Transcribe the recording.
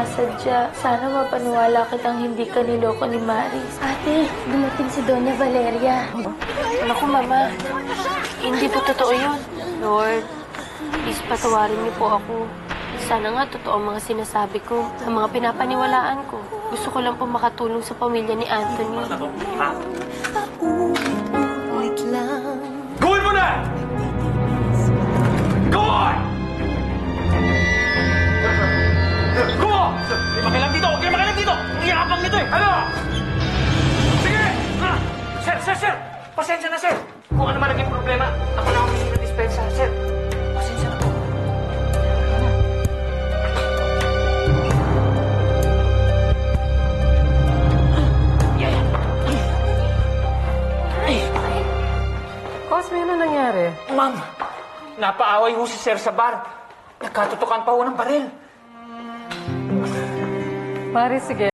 sinasadya. Sana mapaniwala kitang hindi ka niloko ni Maris. Ate, dumating si Doña Valeria. Naku, Mama. Hindi po totoo yun. Lord, please patawarin niyo po ako. Sana nga totoo ang mga sinasabi ko, ang mga pinapaniwalaan ko. Gusto ko lang po makatulong sa pamilya ni Anthony. Gawin mo na! Go on! Go on! Hindi makilang dito! Huwag kayo makilang dito! Iyakapang nito eh! Ano? Sige! Sir! Pasensya na, sir! Kung ano man naging problema, ako na ang mismo na dispensa. Sir, pasensya na po. Boss, may ano nangyari? Ma'am, napaaway ho si Sir sa bar. Nagkatutukan pa ho ng baril. Mari, sige.